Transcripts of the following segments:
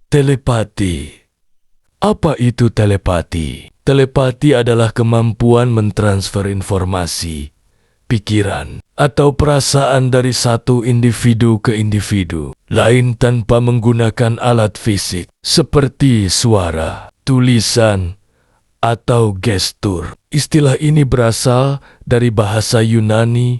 Telepati. Apa itu telepati? Telepati adalah kemampuan mentransfer informasi, pikiran, atau perasaan dari satu individu ke individu lain tanpa menggunakan alat fisik seperti suara, tulisan, atau gestur. Istilah ini berasal dari bahasa Yunani,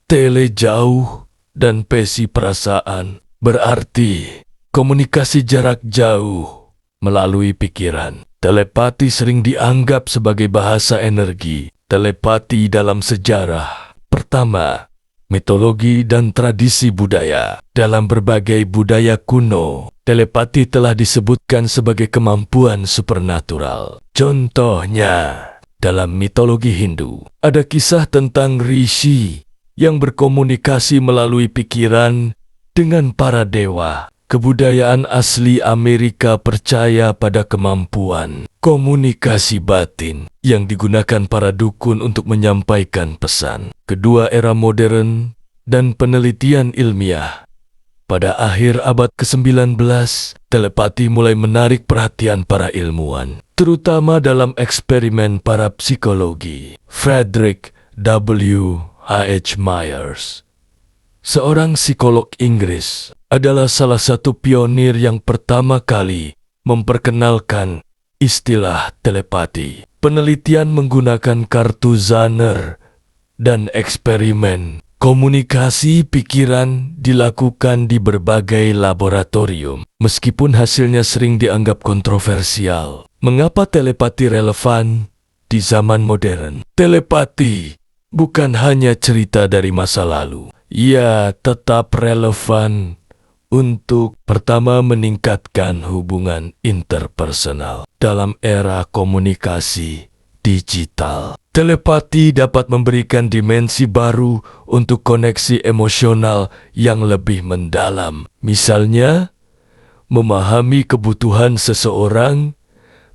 tele jauh dan pesi perasaan, berarti komunikasi jarak jauh melalui pikiran. Telepati sering dianggap sebagai bahasa energi. Telepati dalam sejarah. Pertama, mitologi dan tradisi budaya. Dalam berbagai budaya kuno, telepati telah disebutkan sebagai kemampuan supernatural. Contohnya, dalam mitologi Hindu, ada kisah tentang rishi yang berkomunikasi melalui pikiran dengan para dewa. Kebudayaan asli Amerika percaya pada kemampuan komunikasi batin yang digunakan para dukun untuk menyampaikan pesan. Kedua, era modern dan penelitian ilmiah. Pada akhir abad ke-19, telepati mulai menarik perhatian para ilmuwan, terutama dalam eksperimen para psikologi. Frederick W. H. Myers, seorang psikolog Inggris, adalah salah satu pionir yang pertama kali memperkenalkan istilah telepati. Penelitian menggunakan kartu Zener dan eksperimen komunikasi pikiran dilakukan di berbagai laboratorium. Meskipun hasilnya sering dianggap kontroversial, mengapa telepati relevan di zaman modern? Telepati bukan hanya cerita dari masa lalu. Ia tetap relevan untuk pertama meningkatkan hubungan interpersonal dalam era komunikasi digital. Telepati dapat memberikan dimensi baru untuk koneksi emosional yang lebih mendalam. Misalnya, memahami kebutuhan seseorang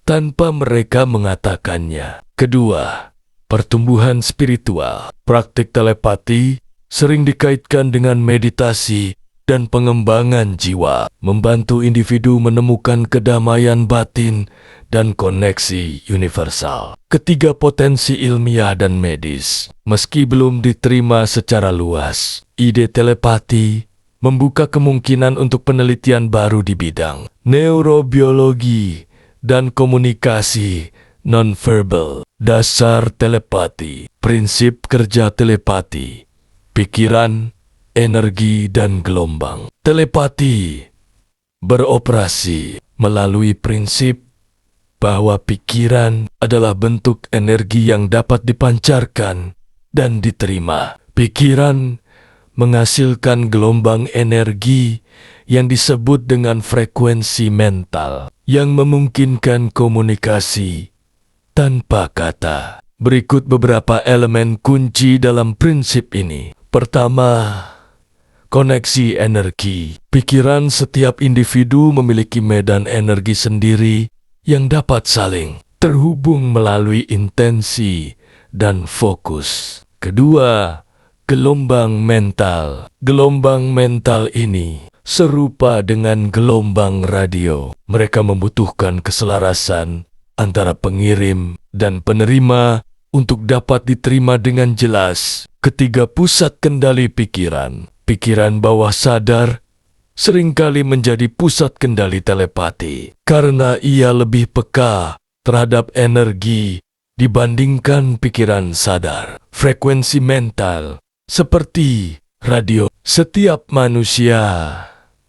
tanpa mereka mengatakannya. Kedua, pertumbuhan spiritual. Praktik telepati sering dikaitkan dengan meditasi dan pengembangan jiwa, membantu individu menemukan kedamaian batin dan koneksi universal. Ketiga, potensi ilmiah dan medis. Meski belum diterima secara luas, ide telepati membuka kemungkinan untuk penelitian baru di bidang neurobiologi dan komunikasi nonverbal. Dasar telepati, prinsip kerja telepati, pikiran, energi, dan gelombang. Telepati beroperasi melalui prinsip bahwa pikiran adalah bentuk energi yang dapat dipancarkan dan diterima. Pikiran menghasilkan gelombang energi yang disebut dengan frekuensi mental yang memungkinkan komunikasi tanpa kata. Berikut beberapa elemen kunci dalam prinsip ini. Pertama, koneksi energi. Pikiran setiap individu memiliki medan energi sendiri yang dapat saling terhubung melalui intensi dan fokus. Kedua, gelombang mental. Gelombang mental ini serupa dengan gelombang radio. Mereka membutuhkan keselarasan antara pengirim dan penerima untuk dapat diterima dengan jelas. Ketiga, pusat kendali pikiran. Pikiran bawah sadar seringkali menjadi pusat kendali telepati karena ia lebih peka terhadap energi dibandingkan pikiran sadar. Frekuensi mental seperti radio. Setiap manusia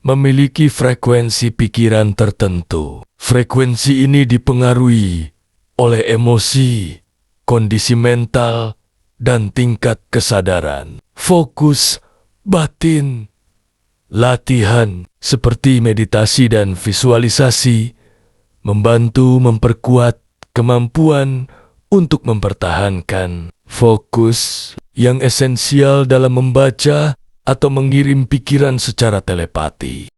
memiliki frekuensi pikiran tertentu. Frekuensi ini dipengaruhi oleh emosi, kondisi mental, dan tingkat kesadaran. Fokus batin. Latihan seperti meditasi dan visualisasi membantu memperkuat kemampuan untuk mempertahankan fokus yang esensial dalam membaca atau mengirim pikiran secara telepati.